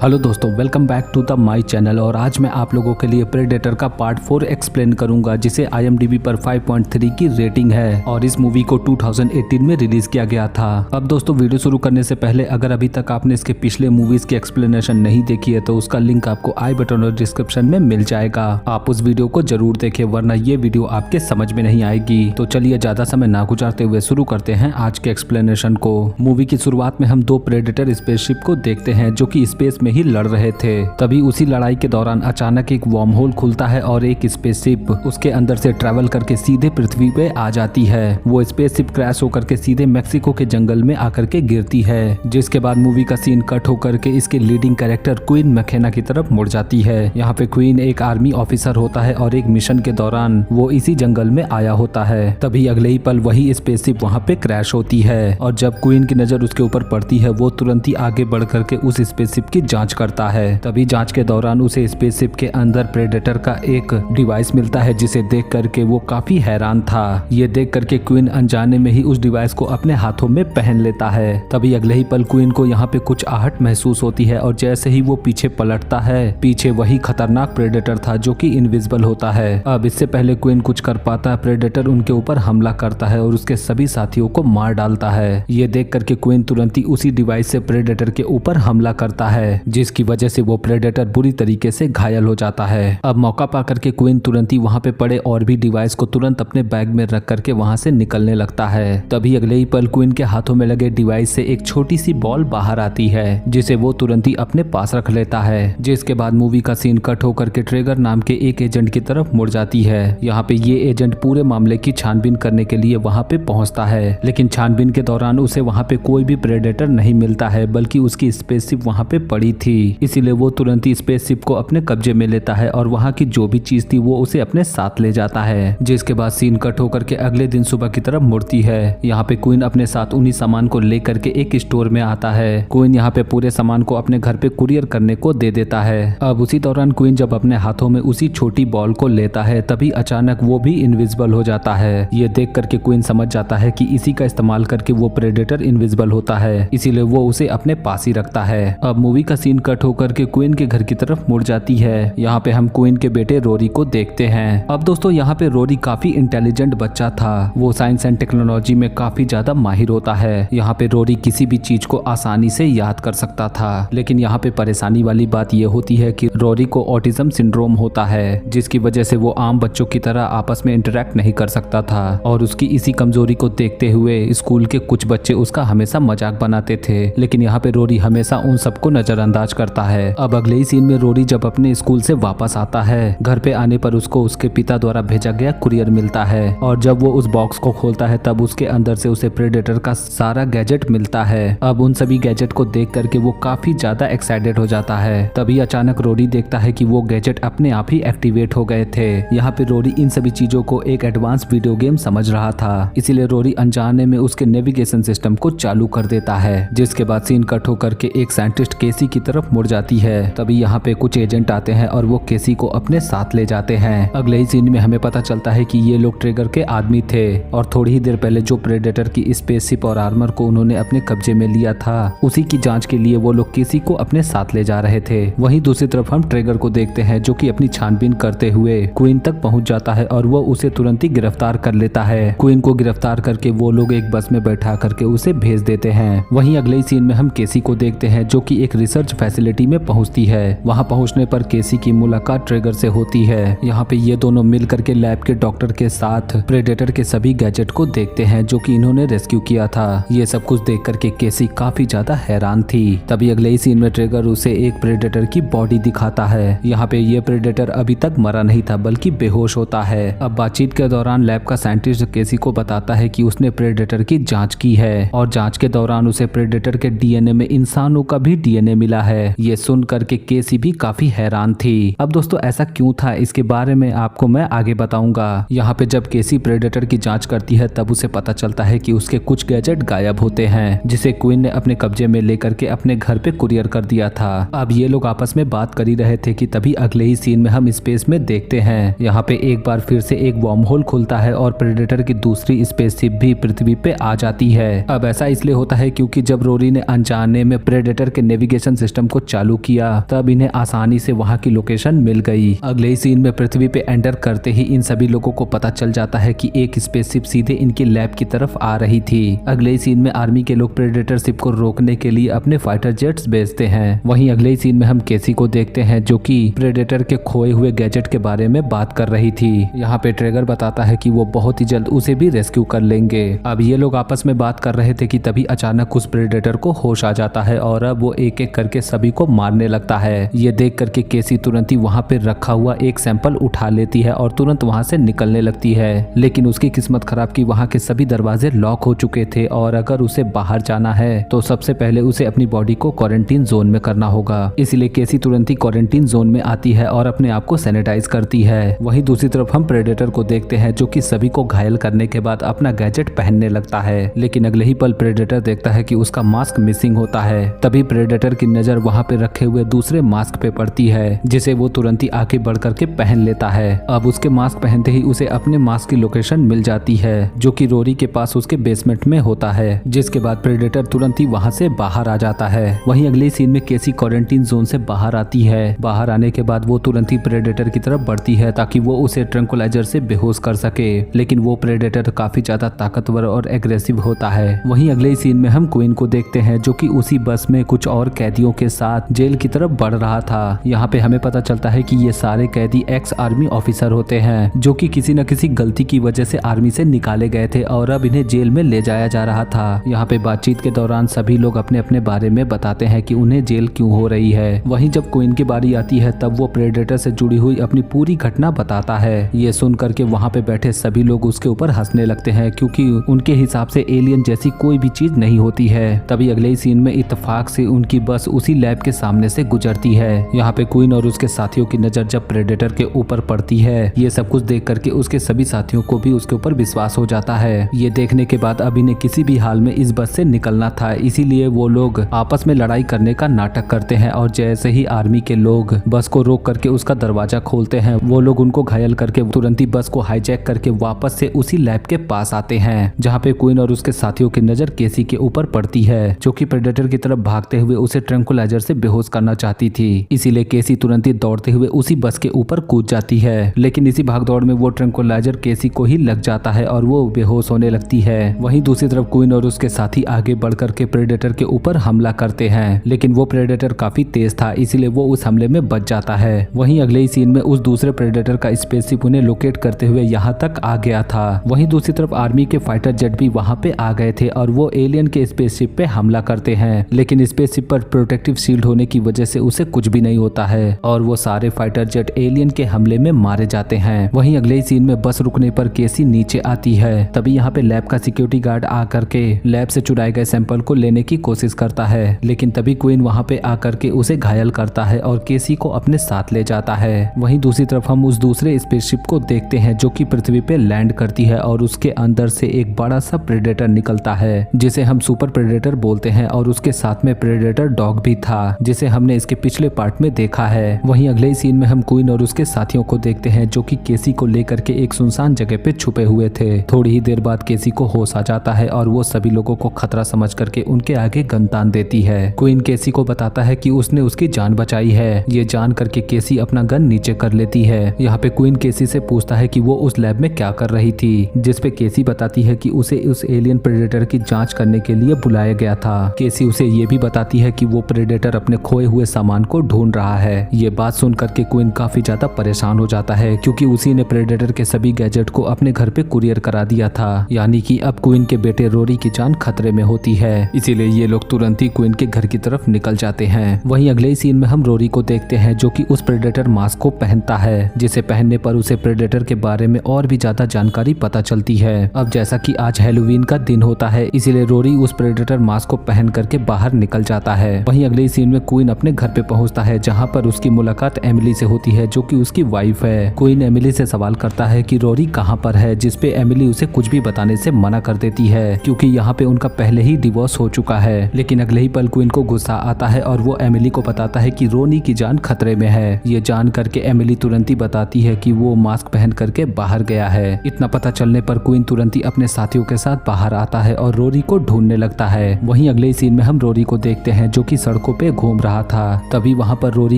Hello दोस्तों, welcome back to the my channel. और आज मैं आप लोगों के लिए प्रेडेटर का पार्ट 4 एक्सप्लेन करूंगा, जिसे IMDb पर 5.3 की रेटिंग है और इस मूवी को 2018 में रिलीज किया गया था। अब दोस्तों, वीडियो शुरू करने से पहले अगर अभी तक आपने इसके पिछले मूवीज की एक्सप्लेनेशन नहीं देखी है तो उसका लिंक आपको आई बटन और डिस्क्रिप्शन में मिल जाएगा। आप उस वीडियो को जरूर देखें, वरना ये वीडियो आपके समझ में नहीं आएगी। तो चलिए ज्यादा समय ना गुजारते हुए शुरू करते हैं आज के एक्सप्लेनेशन को। मूवी की शुरुआत में हम दो प्रेडेटर स्पेसशिप को देखते हैं जो कि स्पेस में ही लड़ रहे थे। तभी उसी लड़ाई के दौरान अचानक एक वर्म होल खुलता है और एक स्पेसशिप उसके अंदर से ट्रैवल करके सीधे पृथ्वी पे आ जाती है। वो स्पेसशिप क्रैश होकर के सीधे मेक्सिको के जंगल में आकर के गिरती है, जिसके बाद मूवी का सीन कट होकर के इसके लीडिंग कैरेक्टर क्वीन मैकेना की तरफ मुड़ जाती है। यहाँ पे क्वीन एक आर्मी ऑफिसर होता है और एक मिशन के दौरान वो इसी जंगल में आया होता है। तभी अगले ही पल वही स्पेसशिप वहाँ पे क्रैश होती है और जब क्वीन की नजर उसके ऊपर पड़ती है वो तुरंत ही आगे बढ़ करके उस स्पेसशिप की जांच करता है। तभी जांच के दौरान उसे स्पेसशिप के अंदर प्रेडेटर का एक डिवाइस मिलता है, जिसे देख करके वो काफी हैरान था। ये देख करके क्वीन अनजाने में ही उस डिवाइस को अपने हाथों में पहन लेता है। तभी अगले ही पल क्वीन को यहाँ पे कुछ आहट महसूस होती है और जैसे ही वो पीछे पलटता है, पीछे वही खतरनाक प्रेडेटर था जो कि इनविजिबल होता है। अब इससे पहले क्वीन कुछ कर पाता है, प्रेडेटर उनके ऊपर हमला करता है और उसके सभी साथियों को मार डालता है। ये देख करके क्वीन तुरंत ही उसी डिवाइस से प्रेडेटर के ऊपर हमला करता है, जिसकी वजह से वो प्रेडेटर बुरी तरीके से घायल हो जाता है। अब मौका पाकर के क्वीन तुरंत ही वहाँ पे पड़े और भी डिवाइस को तुरंत अपने बैग में रख करके वहाँ से निकलने लगता है। तभी अगले ही पल क्वीन के हाथों में लगे डिवाइस से एक छोटी सी बॉल बाहर आती है, जिसे वो तुरंत ही अपने पास रख लेता है। जिसके बाद मूवी का सीन कट होकर के ट्रेगर नाम के एक एजेंट की तरफ मुड़ जाती है। यहाँ पे ये एजेंट पूरे मामले की छानबीन करने के लिए वहाँ पे पहुँचता है, लेकिन छानबीन के दौरान उसे वहाँ पे कोई भी प्रेडेटर नहीं मिलता है, बल्कि उसकी स्पेसशिप वहाँ पे पड़ी थी। इसीलिए वो तुरंत ही स्पेसशिप को अपने कब्जे में लेता है और वहाँ की जो भी चीज थी वो उसे अपने साथ ले जाता है। जिसके बाद सीन कट होकर के अगले दिन सुबह की तरफ मुड़ती है। यहाँ पे क्वीन अपने साथ उन्हीं सामान को लेकर के एक स्टोर में आता है। क्वीन यहाँ पे पूरे सामान को अपने घर पे कुरियर करने को दे देता है। अब उसी दौरान क्वीन जब अपने हाथों में उसी छोटी बॉल को लेता है, तभी अचानक वो भी इनविजिबल हो जाता है। ये देख करके क्वीन समझ जाता है कि इसी का इस्तेमाल करके वो प्रेडेटर इनविजिबल होता है, इसीलिए वो उसे अपने पास ही रखता है। अब मूवी का सीन कट होकर के क्वीन के घर की तरफ मुड़ जाती है। यहाँ पे हम क्वीन के बेटे रोरी को देखते हैं। अब दोस्तों, यहाँ पे रोरी काफी इंटेलिजेंट बच्चा था। वो साइंस एंड टेक्नोलॉजी में काफी ज्यादा माहिर होता है। यहाँ पे रोरी किसी भी चीज को आसानी से याद कर सकता था, लेकिन यहाँ पे परेशानी वाली बात ये होती है कि रोरी को ऑटिज्म सिंड्रोम होता है, जिसकी वजह से वो आम बच्चों की तरह आपस में इंटरेक्ट नहीं कर सकता था। और उसकी इसी कमजोरी को देखते हुए स्कूल के कुछ बच्चे उसका हमेशा मजाक बनाते थे, लेकिन यहाँ पे रोरी हमेशा उन सबको नजरअंदाज करता है। अब अगले ही सीन में रोरी जब अपने स्कूल से वापस आता है, घर पे आने पर उसको उसके पिता द्वारा भेजा गया कुरियर मिलता है और जब वो उस बॉक्स को खोलता है तब उसके अंदर से उसे प्रेडेटर का सारा गैजेट मिलता है। अब उन सभी गैजेट को देख करके वो काफी ज्यादा एक्साइटेड हो जाता है। तभी अचानक रोरी देखता है कि वो गैजेट अपने आप ही एक्टिवेट हो गए थे। यहाँ पे रोरी इन सभी चीजों को एक एडवांस वीडियो गेम समझ रहा था, इसीलिए रोरी अनजाने में उसके नेविगेशन सिस्टम को चालू कर देता है। जिसके बाद सीन कट होकर के एक साइंटिस्ट केसी की तरफ मुड़ जाती है। तभी यहाँ पे कुछ एजेंट आते हैं और वो केसी को अपने साथ ले जाते हैं। अगले ही सीन में हमें पता चलता है कि ये लोग ट्रिगर के आदमी थे और थोड़ी ही देर पहले जो प्रेडेटर की स्पेसशिप और आर्मर को उन्होंने अपने कब्जे में लिया था, उसी की जांच के लिए वो लोग केसी को अपने साथ ले जा रहे थे। वहीं दूसरी तरफ हम ट्रिगर को देखते हैं जो कि अपनी छानबीन करते हुए क्वीन तक पहुंच जाता है और वो उसे तुरंत ही गिरफ्तार कर लेता है। क्वीन को गिरफ्तार करके वो लोग एक बस में बैठा करके उसे भेज देते हैं। वहीं अगले ही सीन में हम केसी को देखते हैं जो कि एक रिसर्च फैसिलिटी में पहुंचती है। वहां पहुंचने पर केसी की मुलाकात ट्रिगर से होती है। यहाँ पे ये दोनों मिल करके लैब के डॉक्टर के साथ प्रेडेटर के सभी गैजेट को देखते हैं जो कि इन्होंने रेस्क्यू किया था। ये सब कुछ देख करके केसी काफी ज्यादा हैरान थी। तभी अगले ही सीन में ट्रिगर उसे एक प्रेडेटर की बॉडी दिखाता है। यहाँ पे ये प्रेडेटर अभी तक मरा नहीं था बल्कि बेहोश होता है। अब बातचीत के दौरान लैब का साइंटिस्ट केसी को बताता है कि उसने प्रेडेटर की जांच की है और जांच के दौरान उसे प्रेडेटर के डीएनए में इंसानों का भी डीएनए मिला है। ये सुन करके केसी भी काफी हैरान थी। अब दोस्तों, ऐसा क्यों था इसके बारे में आपको मैं आगे बताऊंगा। यहाँ पे जब केसी प्रेडेटर की जांच करती है तब उसे पता चलता है कि उसके कुछ गैजेट गायब होते हैं, जिसे क्वीन ने अपने कब्जे में लेकर के अपने घर पे कुरियर कर दिया था। अब ये लोग आपस में बात कर ही रहे थे कि तभी अगले ही सीन में हम स्पेस में देखते हैं। यहाँ पे एक बार फिर से एक वर्म होल खुलता है और प्रेडेटर की दूसरी स्पेसशिप भी पृथ्वी पे आ जाती है। अब ऐसा इसलिए होता है क्योंकि जब रोरी ने अनजाने में प्रेडेटर के नेविगेशन सिस्टम सिस्टम को चालू किया तब इन्हें आसानी से वहाँ की लोकेशन मिल गई। अगले ही सीन में पृथ्वी पे एंटर करते ही इन सभी लोगों को पता चल जाता है कि एक स्पेसशिप सीधे इनके लैब की तरफ आ रही थी। अगले ही सीन में आर्मी के लोग प्रेडेटर शिप को रोकने के लिए अपने फाइटर जेट्स भेजते हैं। वहीं अगले ही सीन में हम केसी को देखते हैं जो कि प्रेडेटर के खोए हुए गैजेट के बारे में बात कर रही थी। यहाँ पे ट्रेगर बताता है कि वो बहुत ही जल्द उसे भी रेस्क्यू कर लेंगे। अब ये लोग आपस में बात कर रहे थे कि तभी अचानक उस प्रेडेटर को होश आ जाता है और अब वो एक एक करके सभी को मारने लगता है। ये देख करके केसी तुरंत ही वहाँ पे रखा हुआ एक सैंपल उठा लेती है और तुरंत वहाँ से निकलने लगती है। लेकिन उसकी किस्मत खराब कि वहाँ के सभी दरवाजे लॉक हो चुके थे और अगर उसे बाहर जाना है तो सबसे पहले उसे अपनी बॉडी को क्वारंटीन जोन में करना होगा। इसलिए केसी तुरंत ही क्वारंटीन जोन में आती है और अपने आप को सैनिटाइज करती है। वहीं दूसरी तरफ हम प्रेडेटर को देखते हैं जो कि सभी को घायल करने के बाद अपना गैजेट पहनने लगता है। लेकिन अगले ही पल प्रेडेटर देखता है कि उसका मास्क मिसिंग होता है। तभी प्रेडेटर की नजर वहाँ पे रखे हुए दूसरे मास्क पे पड़ती है जिसे वो तुरंत ही आगे बढ़ करके पहन लेता है। अब उसके मास्क पहनते ही उसे अपने मास्क की लोकेशन मिल जाती है जो कि रोरी के पास उसके बेसमेंट में होता है, जिसके बाद प्रेडेटर तुरंत ही वहाँ से बाहर आ जाता है। वहीं अगले सीन में केसी क्वारंटीन जोन से बाहर आती है। बाहर आने के बाद वो तुरंत ही प्रेडेटर की तरफ बढ़ती है ताकि वो उसे ट्रंकुलाइजर से बेहोश कर सके, लेकिन वो प्रेडेटर काफी ज्यादा ताकतवर और एग्रेसिव होता है। वहीं अगले सीन में हम क्वीन को देखते हैं जो कि उसी बस में कुछ और कैदियों के साथ जेल की तरफ बढ़ रहा था। यहाँ पे हमें पता चलता है कि ये सारे कैदी एक्स आर्मी ऑफिसर होते हैं जो कि किसी न किसी गलती की वजह से आर्मी से निकाले गए थे और अब इन्हें जेल में ले जाया जा रहा था। यहाँ पे बातचीत के दौरान सभी लोग अपने अपने बारे में बताते हैं कि उन्हें जेल क्यों हो रही है। वहीं जब क्वीन की बारी आती है तब वो प्रेडेटर से जुड़ी हुई अपनी पूरी घटना बताता है। ये सुन करके वहाँ पे बैठे सभी लोग उसके ऊपर हंसने लगते हैं क्योंकि उनके हिसाब से एलियन जैसी कोई भी चीज नहीं होती है। तभी अगले ही सीन में इत्तेफाक से उनकी बस उसी लैब के सामने से गुजरती है। यहाँ पे क्वीन और उसके साथियों की नजर जब प्रेडेटर के ऊपर पड़ती है, ये सब कुछ देख करके उसके सभी साथियों को भी उसके ऊपर विश्वास हो जाता है। ये देखने के बाद अब इन्हें किसी भी हाल में इस बस से निकलना था, इसीलिए वो लोग आपस में लड़ाई करने का नाटक करते हैं और जैसे ही आर्मी के लोग बस को रोक करके उसका दरवाजा खोलते हैं, वो लोग उनको घायल करके तुरंत ही बस को हाईजैक करके वापस से उसी लैब के पास आते हैं जहाँ पे क्वीन और उसके साथियों की नजर केसी के ऊपर पड़ती है जो कि प्रेडेटर की तरफ भागते हुए उसे ट्रंकुलाइजर से बेहोश करना चाहती थी। इसीलिए केसी तुरंत ही दौड़ते हुए उसी बस के ऊपर कूद जाती है, लेकिन इसी भागदौड़ में वो ट्रंकुलाइजर केसी को ही लग जाता है और वो बेहोश होने लगती है। वहीं दूसरी तरफ क्वीन और उसके साथी आगे बढ़ करके प्रेडेटर के ऊपर हमला करते हैं, लेकिन वो प्रेडेटर काफी तेज था इसीलिए वो उस हमले में बच जाता है। वहीं अगले ही सीन में उस दूसरे प्रेडेटर का स्पेसशिप उन्हें लोकेट करते हुए यहाँ तक आ गया था। वहीं दूसरी तरफ आर्मी के फाइटर जेट भी वहाँ पे आ गए थे और वो एलियन के स्पेसशिप पे हमला करते हैं, लेकिन स्पेसशिप पर प्रोटेक्टिव शील्ड होने की वजह से उसे कुछ भी नहीं होता है और वो सारे फाइटर जेट एलियन के हमले में मारे जाते हैं। वहीं अगले ही सीन में बस रुकने पर केसी नीचे आती है। तभी यहाँ पे लैब का सिक्योरिटी गार्ड आ करके लैब से चुराए गए सैंपल को लेने की कोशिश करता है, लेकिन तभी क्वीन वहाँ पे आकर के उसे घायल करता है और केसी को अपने साथ ले जाता है। वहीं दूसरी तरफ हम उस दूसरे स्पेसशिप को देखते हैं जो कि पृथ्वी पे लैंड करती है और उसके अंदर से एक बड़ा सा प्रेडेटर निकलता है जिसे हम सुपर प्रेडेटर बोलते हैं और उसके साथ में प्रेडेटर डॉग भी था जिसे हमने इसके पिछले पार्ट में देखा है। वहीं अगले ही सीन में हम क्वीन और उसके साथियों को देखते हैं जो कि केसी को लेकर के एक सुनसान जगह पे छुपे हुए थे। थोड़ी ही देर बाद केसी को होश आ जाता है और वो सभी लोगों को खतरा समझ करके उनके आगे गन तान देती है। क्वीन केसी को बताता है कि उसने उसकी जान बचाई है। ये जान करके केसी अपना गन नीचे कर लेती है। यहाँ पे क्वीन केसी से पूछता है कि वो उस लैब में क्या कर रही थी, जिसपे केसी बताती है कि उसे उस एलियन प्रेडेटर की जांच करने के लिए बुलाया गया था। केसी उसे ये भी बताती है कि वो प्रेडेटर अपने खोए हुए सामान को ढूंढ रहा है। ये बात सुन करके क्वीन काफी ज्यादा परेशान हो जाता है क्योंकि उसी ने प्रेडेटर के सभी गैजेट को अपने घर पे कुरियर करा दिया था, यानी कि अब क्वीन के बेटे रोरी की जान खतरे में होती है। इसीलिए ये लोग तुरंत ही क्वीन के घर की तरफ निकल जाते हैं। वहीं अगले ही सीन में हम रोरी को देखते हैं जो कि उस प्रेडेटर मास्क को पहनता है, जिसे पहनने पर उसे प्रेडेटर के बारे में और भी ज्यादा जानकारी पता चलती है। अब जैसा कि आज हैलोवीन का दिन होता है, इसीलिए रोरी उस प्रेडेटर मास्क को पहन करके बाहर निकल जाता है। वहीं अगले ही सीन में क्वीन अपने घर पे पहुंचता है जहां पर उसकी मुलाकात एमिली से होती है जो कि उसकी वाइफ है। क्वीन एमिली से सवाल करता है कि रोरी कहां पर है, जिसपे एमिली उसे कुछ भी बताने से मना कर देती है क्योंकि यहाँ पे उनका पहले ही डिवोर्स हो चुका है। लेकिन अगले ही पल क्वीन को गुस्सा आता है और वो एमिली को बताता है कि रोनी की जान खतरे में है। ये जान करके एमिली तुरंत ही बताती है कि वो मास्क पहन करके बाहर गया है। इतना पता चलने पर क्वीन तुरंत ही अपने साथियों के साथ बाहर आता है और रोरी को ढूंढने लगता है। वहीं अगले ही सीन में हम रोरी को देखते हैं जो कि सड़क सड़कों पे घूम रहा था। तभी वहाँ पर रोरी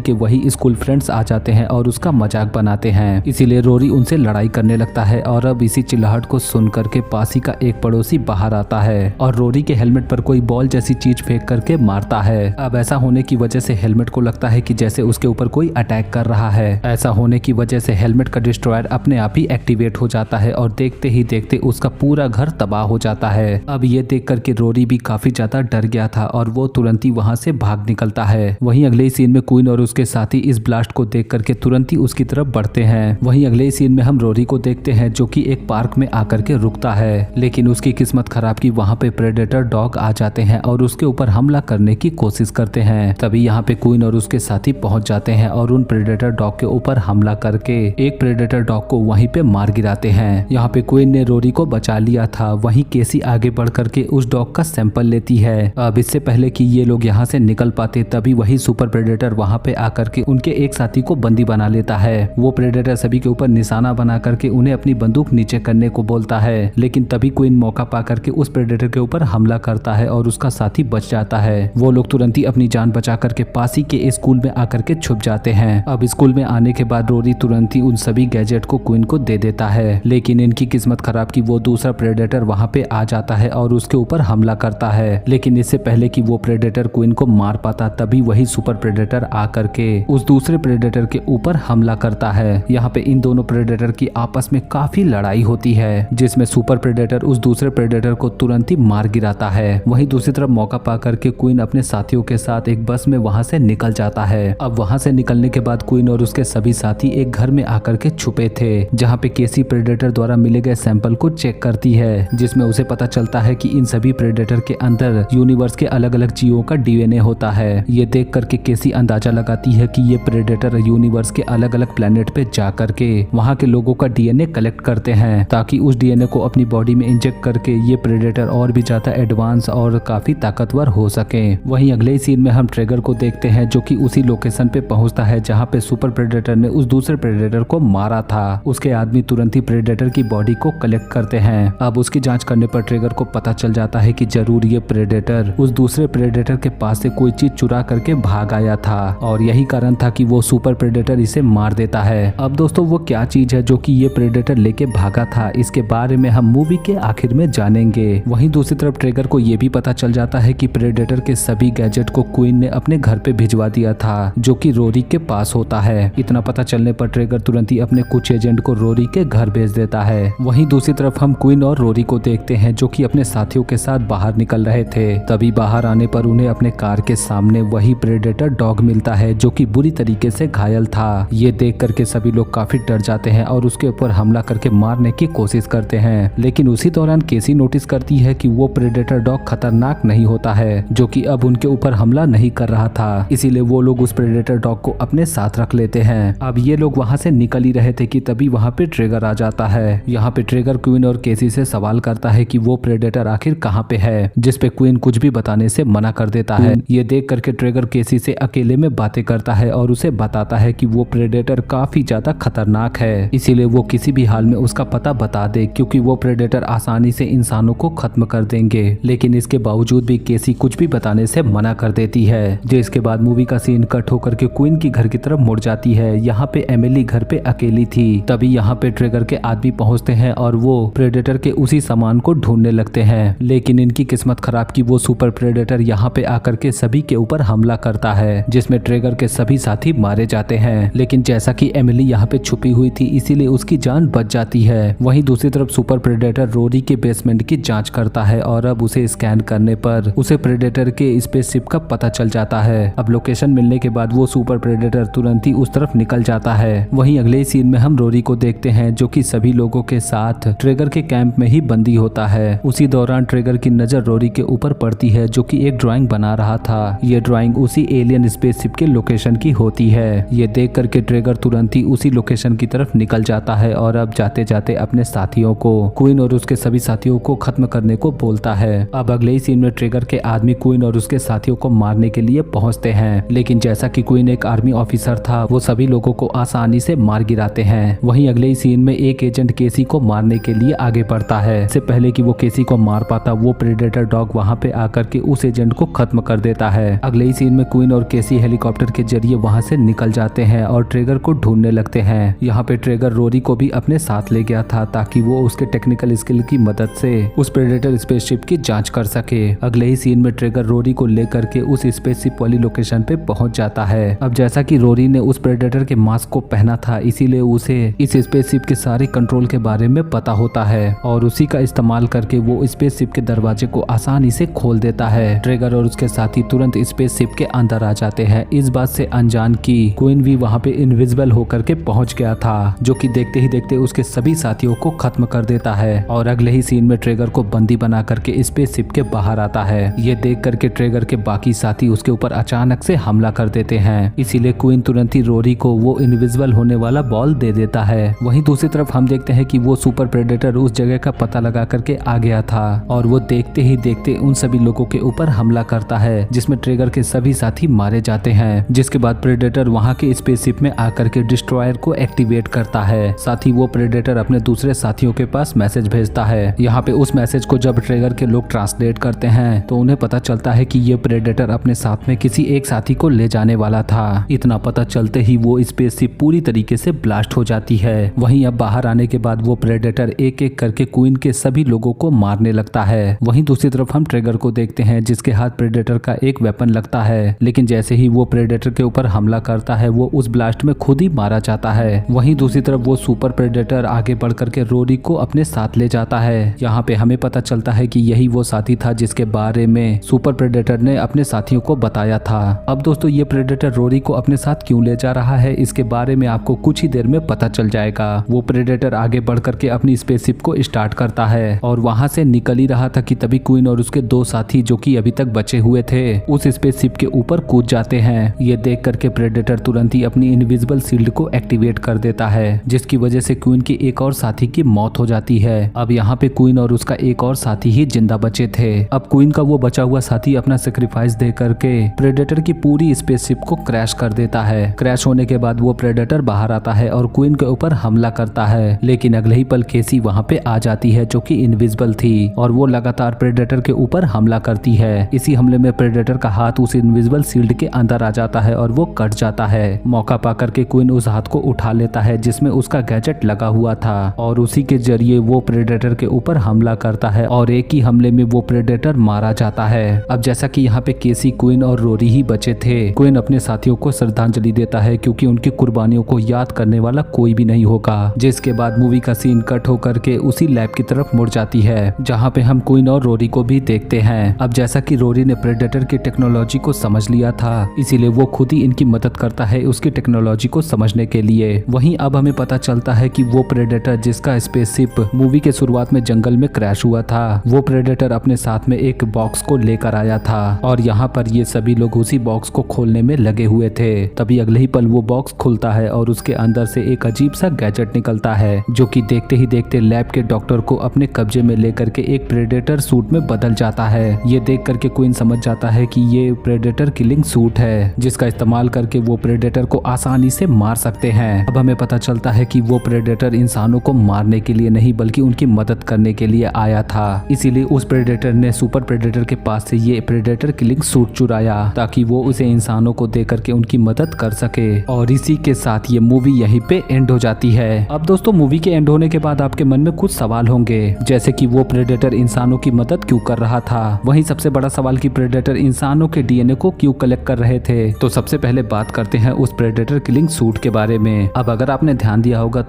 के वही स्कूल फ्रेंड्स आ जाते हैं और उसका मजाक बनाते हैं। इसीलिए रोरी उनसे लड़ाई करने लगता है और अब इसी चिल्लाहट को सुन करके पास ही का एक पड़ोसी बाहर आता है और रोरी के हेलमेट पर कोई बॉल जैसी चीज फेंक करके मारता है। अब ऐसा होने की वजह से हेलमेट को लगता है कि जैसे उसके ऊपर कोई अटैक कर रहा है। ऐसा होने की वजह से हेलमेट का डिस्ट्रॉयर अपने आप ही एक्टिवेट हो जाता है और देखते ही देखते उसका पूरा घर तबाह हो जाता है। अब ये देख करके रोरी भी काफी ज्यादा डर गया था और वो तुरंत ही वहाँ से भाग निकलता है। वहीं अगले ही सीन में क्वीन और उसके साथी इस ब्लास्ट को देख करके तुरंत ही उसकी तरफ बढ़ते हैं। वहीं अगले ही सीन में हम रोरी को देखते हैं जो कि एक पार्क में आकर के रुकता है, लेकिन उसकी किस्मत खराब की वहाँ पे प्रेडेटर डॉग आ जाते हैं और उसके ऊपर हमला करने की कोशिश करते हैं। तभी यहाँ पे क्वीन और उसके साथी पहुंच जाते हैं और उन प्रेडेटर डॉग के ऊपर हमला करके एक प्रेडेटर डॉग को वहीं पे मार गिराते हैं। यहाँ पे क्वीन ने रोरी को बचा लिया था। वहीं केसी आगे बढ़ करके उस डॉग का सैंपल लेती है। अब इससे पहले कि ये लोग यहाँ से निकल पाते तभी वही सुपर प्रेडेटर वहाँ पे आकर के उनके एक साथी को बंदी बना लेता है। वो प्रेडेटर सभी के ऊपर निशाना बना करके उन्हें अपनी बंदूक नीचे करने को बोलता है, लेकिन तभी क्वीन मौका पा करके उस प्रेडेटर के ऊपर हमला करता है और उसका साथी बच जाता है। वो लोग तुरंत ही अपनी जान बचा करके पास ही के स्कूल में आकर के छुप जाते हैं। अब स्कूल में आने के बाद रोरी तुरंत ही उन सभी गैजेट को क्वीन को दे देता है, लेकिन इनकी किस्मत खराब की वो दूसरा प्रेडेटर वहाँ पे आ जाता है और उसके ऊपर हमला करता है। लेकिन इससे पहले कि वो प्रेडेटर क्वीन को मार पाता तभी वही सुपर प्रेडेटर आकर के उस दूसरे प्रेडेटर के ऊपर हमला करता है। यहाँ पे इन दोनों प्रेडेटर की आपस में काफी लड़ाई होती है, जिसमें सुपर प्रेडेटर उस दूसरे प्रेडेटर को तुरंत ही मार गिराता है। वहीं दूसरी तरफ मौका पा करके क्वीन अपने साथियों के साथ एक बस में वहाँ से निकल जाता है। अब वहाँ से निकलने के बाद क्वीन और उसके सभी साथी एक घर में आकर के छुपे थे, जहाँ पे केसी प्रेडेटर द्वारा मिले गए सैंपल को चेक करती है, जिसमें उसे पता चलता है कि इन सभी प्रेडेटर के अंदर यूनिवर्स के अलग अलग जीवों का डीएनए होता है। ये देख करके केसी अंदाजा लगाती है कि ये प्रेडेटर यूनिवर्स के अलग अलग प्लेनेट पे जा करके वहाँ के लोगों का डीएनए कलेक्ट करते हैं, ताकि उस डीएनए को अपनी बॉडी में इंजेक्ट करके ये प्रेडेटर और भी ज्यादा एडवांस और काफी ताकतवर हो सके। वहीं अगले ही सीन में हम ट्रेगर को देखते हैं जो कि उसी लोकेशन पे पहुंचता है जहां पे सुपर प्रेडेटर ने उस दूसरे प्रेडेटर को मारा था। उसके आदमी तुरंत ही प्रेडेटर की बॉडी को कलेक्ट करते हैं। अब उसकी जांच करने पर ट्रेगर को पता चल जाता है कि जरूर ये प्रेडेटर उस दूसरे प्रेडेटर के पास से कोई चीज चुरा करके भाग आया था और यही कारण था कि वो सुपर प्रेडेटर इसे मार देता है। अब दोस्तों वो क्या चीज है जो कि ये प्रेडेटर लेके भागा था, इसके बारे में हम मूवी के आखिर में जानेंगे। वहीं दूसरी तरफ ट्रेगर को ये भी पता चल जाता है कि प्रेडेटर के सभी गैजेट को क्वीन ने अपने घर पे भिजवा दिया था, जो कि रोरी के पास होता है। इतना पता चलने पर ट्रेगर तुरंत ही अपने कुछ एजेंट को रोरी के घर भेज देता है। वहीं दूसरी तरफ हम क्वीन और रोरी को देखते हैं जो कि अपने साथियों के साथ बाहर निकल रहे थे। तभी बाहर आने पर उन्हें अपने कार के सामने वही प्रेडेटर डॉग मिलता है जो कि बुरी तरीके से घायल था। ये देख करके सभी लोग काफी डर जाते हैं और उसके ऊपर हमला करके मारने की कोशिश करते हैं, लेकिन उसी दौरान केसी नोटिस करती है कि वो प्रेडेटर डॉग खतरनाक नहीं होता है, जो कि अब उनके ऊपर हमला नहीं कर रहा था। इसीलिए वो लोग उस प्रेडेटर डॉग को अपने साथ रख लेते हैं। अब ये लोग वहाँ से निकल ही रहे थे कि तभी वहाँ पे ट्रेगर आ जाता है। यहाँ पे ट्रेगर क्वीन और केसी से सवाल करता है कि वो प्रेडेटर आखिर कहाँ पे है, जिसपे क्वीन कुछ भी बताने से मना कर देता है। ये देख करके ट्रेगर केसी से अकेले में बातें करता है और उसे बताता है कि वो प्रेडेटर काफी ज्यादा खतरनाक है, इसीलिए वो किसी भी हाल में उसका पता बता दे, क्योंकि वो प्रेडेटर आसानी से इंसानों को खत्म कर देंगे। लेकिन इसके बावजूद भी केसी कुछ भी बताने से मना कर देती है। जिसके बाद मूवी का सीन कट होकर के क्वीन की घर की तरफ मुड़ जाती है। यहाँ पे एमिली घर पे अकेली थी। तभी यहाँ पे ट्रेगर के आदमी पहुँचते हैं और वो प्रेडेटर के उसी सामान को ढूंढने लगते हैं, लेकिन इनकी किस्मत खराब की वो सुपर प्रेडेटर यहाँ पे आकर के सभी के ऊपर हमला करता है, जिसमें ट्रेगर के सभी साथी मारे जाते हैं। लेकिन जैसा कि एमिली यहाँ पे छुपी हुई थी इसीलिए उसकी जान बच जाती है। वहीं दूसरी तरफ सुपर प्रेडेटर रोरी के बेसमेंट की जांच करता है और अब उसे स्कैन करने पर उसे प्रेडेटर के स्पेसशिप का पता चल जाता है। अब लोकेशन मिलने के बाद वो सुपर प्रेडेटर तुरंत ही उस तरफ निकल जाता है। वहीं अगले सीन में हम रोरी को देखते हैं जो कि सभी लोगों के साथ ट्रेगर के कैंप में ही बंदी होता है। उसी दौरान ट्रेगर की नजर रोरी के ऊपर पड़ती है जो कि एक ड्राइंग बना रहा था। ये ड्राइंग उसी एलियन स्पेसशिप के लोकेशन की होती है। ये देख करके ट्रेगर तुरंत ही उसी लोकेशन की तरफ निकल जाता है और अब जाते जाते अपने साथियों को क्वीन और उसके सभी साथियों को खत्म करने को बोलता है। अब अगले ही सीन में ट्रेगर के आदमी क्वीन और उसके साथियों को मारने के लिए पहुंचते हैं, लेकिन जैसा कि क्वीन एक आर्मी ऑफिसर था वो सभी लोगों को आसानी से मार गिराते हैं। वहीं अगले ही सीन में एक एजेंट केसी को मारने के लिए आगे बढ़ता है। इससे पहले कि वो केसी को मार पाता वो प्रेडेटर डॉग वहां पे आकर के उस एजेंट को खत्म कर देता देता है। अगले ही सीन में क्वीन और केसी हेलीकॉप्टर के जरिए वहाँ से निकल जाते हैं और ट्रेगर को ढूंढने लगते हैं। यहाँ पे ट्रेगर रोरी को भी अपने साथ ले गया था ताकि वो उसके टेक्निकल स्किल की मदद से उस प्रेडेटर स्पेसशिप की जांच कर सके। अगले ही सीन में ट्रेगर रोरी को लेकर के उस स्पेसशिप वाली लोकेशन पे पहुंच जाता है। अब जैसा कि रोरी ने उस प्रेडेटर के मास्क को पहना था, इसीलिए उसे इस स्पेसशिप के सारे कंट्रोल के बारे में पता होता है और उसी का इस्तेमाल करके वो स्पेसशिप के दरवाजे को आसानी से खोल देता है। ट्रेगर और उसके साथी तुरंत स्पेसशिप के अंदर आ जाते हैं, इस बात से अनजान की क्वीन भी वहाँ पे इनविजिबल होकर के पहुंच गया था, जो कि देखते ही देखते उसके सभी साथियों को खत्म कर देता है। और अगले ही सीन में ट्रेगर को बंदी बना करके स्पेसशिप के बाहर आता है। ये देख करके ट्रेगर के बाकी साथी उसके ऊपर अचानक से हमला कर देते हैं, इसीलिए क्वीन तुरंत ही रोरी को वो इनविजिबल होने वाला बॉल दे देता है। वहीं दूसरी तरफ हम देखते हैं कि वो सुपर प्रेडेटर उस जगह का पता लगा करके आ गया था और वो देखते ही देखते उन सभी लोगों के ऊपर हमला करता है, जिसमें ट्रेगर के सभी साथी मारे जाते हैं। जिसके बाद प्रेडेटर वहाँ के स्पेसशिप में आकर के डिस्ट्रॉयर को एक्टिवेट करता है। साथ ही वो प्रेडेटर अपने दूसरे साथियों के पास मैसेज भेजता है। यहाँ पे उस मैसेज को जब ट्रेगर के लोग ट्रांसलेट करते हैं तो उन्हें पता चलता है कि ये प्रेडेटर अपने साथ में किसी एक साथी को ले जाने वाला था। इतना पता चलते ही वो स्पेसशिप पूरी तरीके से ब्लास्ट हो जाती है। वहीं अब बाहर आने के बाद वो प्रेडेटर एक एक करके क्वीन के सभी लोगों को मारने लगता है। वहीं दूसरी तरफ हम ट्रेगर को देखते हैं, जिसके हाथ प्रेडेटर का एक वेपन लगता है, लेकिन जैसे ही वो प्रेडेटर के ऊपर हमला करता है वो उस ब्लास्ट में खुद ही मारा जाता है। वहीं दूसरी तरफ वो सुपर प्रेडेटर आगे बढ़ करके रोरी को अपने साथ ले जाता है। यहाँ पे हमें पता चलता है कि यही वो साथी था जिसके बारे में सुपर प्रेडेटर ने अपने साथियों को बताया था। अब दोस्तों ये प्रेडेटर रोरी को अपने साथ क्यों ले जा रहा है, इसके बारे में आपको कुछ ही देर में पता चल जाएगा। वो प्रेडेटर आगे बढ़ करके अपनी स्पेसशिप को स्टार्ट करता है और वहां से निकल ही रहा था कि तभी क्वीन और उसके दो साथी जो कि अभी तक बचे हुए थे उस स्पेसशिप के ऊपर कूद जाते हैं। ये देख करके प्रेडेटर तुरंत ही अपनी इनविजिबल शील्ड को एक्टिवेट कर देता है, जिसकी वजह से क्वीन की एक और साथी की मौत हो जाती है। अब यहाँ पे क्वीन और उसका एक और साथी ही जिंदा बचे थे। अब क्वीन का वो बचा हुआ साथी अपना सेक्रीफाइस दे करके प्रेडेटर की पूरी स्पेसशिप को क्रैश कर देता है। क्रैश होने के बाद वो प्रेडेटर बाहर आता है और क्वीन के ऊपर हमला करता है, लेकिन अगले ही पल केसी वहाँ पे आ जाती है जो कि इनविजिबल थी और वो लगातार प्रेडेटर के ऊपर हमला करती है। इसी हमले में प्रेडेटर का हाथ उस इनविजिबल शील्ड के अंदर आ जाता है और वो कट जाता है। मौका पाकर के क्वीन उस हाथ को उठा लेता है जिसमें उसका गैजेट लगा हुआ था और उसी के जरिए वो प्रेडेटर के ऊपर हमला करता है और एक ही हमले में वो प्रेडेटर मारा जाता है। अब जैसा कि यहाँ पे केसी, क्वीन और रोरी ही बचे थे, क्वीन अपने साथियों को श्रद्धांजलि देता है क्योंकि उनकी कुर्बानियों को याद करने वाला कोई भी नहीं होगा। जिसके बाद मूवी का सीन कट होकर के उसी लैब की तरफ मुड़ जाती है जहाँ पे हम क्वीन और रोरी को भी देखते हैं। अब जैसा कि रोरी ने प्रेडेटर की टेक्नोलॉजी को समझ लिया था, इसीलिए वो खुद ही इनकी मदद करता है उसकी टेक्नोलॉजी को समझने के लिए। वहीं अब हमें पता चलता है कि वो प्रेडेटर जिसका स्पेसशिप मूवी के शुरुआत में जंगल में क्रैश हुआ था, वो प्रेडेटर अपने साथ में एक बॉक्स को लेकर आया था और यहाँ पर ये सभी लोग उसी बॉक्स को खोलने में लगे हुए थे। तभी अगले ही पल वो बॉक्स खुलता है और उसके अंदर से एक अजीब सा गैजेट निकलता है जो कि देखते ही देखते लैब के डॉक्टर को अपने कब्जे में लेकर के एक प्रेडेटर सूट में बदल जाता है। ये देख करके क्वीन समझ जाता है कि ये प्रेडेटर किलिंग सूट है जिसका इस्तेमाल करके वो प्रेडेटर को आसानी से मार सकते हैं। अब हमें पता चलता है कि वो प्रेडेटर इंसानों को मारने के लिए नहीं बल्कि उनकी मदद करने के लिए आया था, इसीलिए उस प्रेडेटर ने सुपर प्रेडेटर के पास से ये प्रेडेटर किलिंग सूट चुराया ताकि वो उसे इंसानों को दे करके उनकी मदद कर सके। और इसी के साथ ये मूवी यहीं पे एंड हो जाती है। अब दोस्तों मूवी के एंड होने के बाद आपके मन में कुछ सवाल होंगे, जैसे कि वो प्रेडेटर इंसानों की मदद क्यों कर रहा था। वहीं सबसे बड़ा सवाल कि प्रेडेटर इंसानों के डीएनए को क्यों कलेक्ट कर रहे थे। तो सबसे पहले बात करते हैं उस प्रेडेटर किलिंग सूट के बारे में। अब अगर आपने ध्यान दिया होगा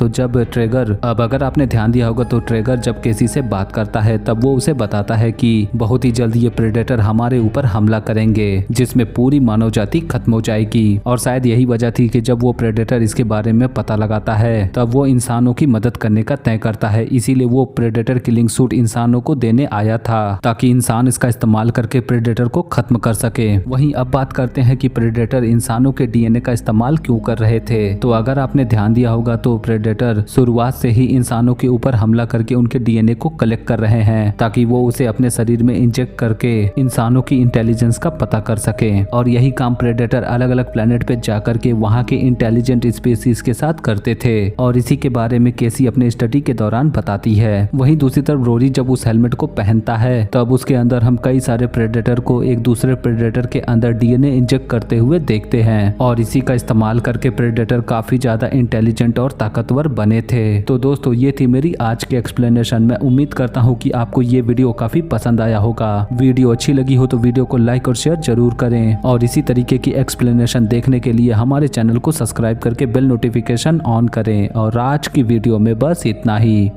तो ट्रेगर जब केसी से बात करता है तब वो उसे बताता है कि बहुत ही जल्द ये प्रेडेटर हमारे ऊपर हमला करेंगे जिसमें पूरी मानव जाति खत्म हो जाएगी। और शायद यही वजह थी कि जब वो प्रेडेटर इसके बारे में पता लगाता है तब वो इंसानों की मदद करने का तय करता है, इसीलिए वो प्रेडेटर किलिंग सूट इंसानों को देने आया था ताकि इंसान इसका इस्तेमाल करके प्रेडेटर को खत्म कर सके। वहीं अब बात करते हैं कि प्रेडेटर इंसानों के डीएनए का इस्तेमाल क्यों कर रहे थे। तो अगर आपने ध्यान दिया होगा तो प्रेडेटर शुरुआत से ही इंसानों के ऊपर हमला करके उनके डीएनए को कलेक्ट कर रहे हैं ताकि वो उसे अपने शरीर में इंजेक्ट करके इंसानों की इंटेलिजेंस का पता कर सके। और यही काम प्रेडेटर अलग अलग प्लेनेट पे जाकर के वहाँ के इंटेलिजेंट स्पीसीज के साथ करते थे और इसी के बारे में केसी अपने स्टडी के दौरान बताती है। वहीं दूसरी तरफ रोरी जब उस हेलमेट को पहनता है तब उसके अंदर हम कई सारे प्रेडेटर को एक दूसरे डॉक्टर प्रेडेटर के अंदर डीएनए इंजेक्ट करते हुए देखते हैं और इसी का इस्तेमाल करके प्रेडेटर काफी ज्यादा इंटेलिजेंट और ताकतवर बने थे। तो दोस्तों ये थी मेरी आज की एक्सप्लेनेशन। मैं उम्मीद करता हूँ कि आपको ये वीडियो काफी पसंद आया होगा। वीडियो अच्छी लगी हो तो वीडियो को लाइक और शेयर जरूर करें और इसी तरीके की एक्सप्लेनेशन देखने के लिए हमारे चैनल को सब्सक्राइब करके बेल नोटिफिकेशन ऑन करें। और आज की वीडियो में बस इतना ही।